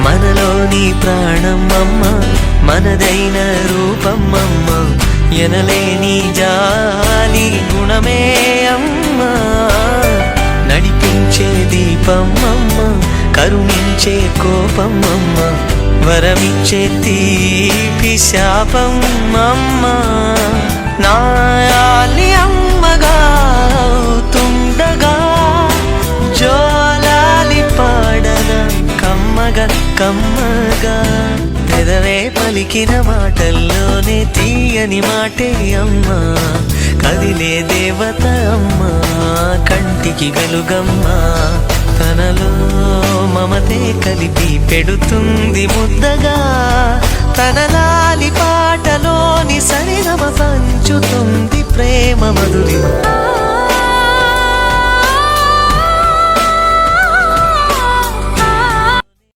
మనలోని ప్రాణం అమ్మ, మనదైన రూపం అమ్మ, ఎనలేని జాలి గుణమే అమ్మ. నడిపించే దీపం అమ్మ, కరుణించే కోపం అమ్మ, వరమిచ్చే తీపి శాపం అమ్మ. నాయాలి అమ్మగా అవుతుండగా జోలాలి పాడన కమ్మగా కమ్మగా. పెదవే పలికిన మాటల్లోనే తీయని మాటే అమ్మా, కదిలే దేవత అమ్మా, కంటికి వెలుగమ్మా. తనలో మమతే కలిపి పెడుతుంది ముద్దగా, తన లాలి పాటలోని సరిగమ పంచుతుంది ప్రేమ మధురిమ.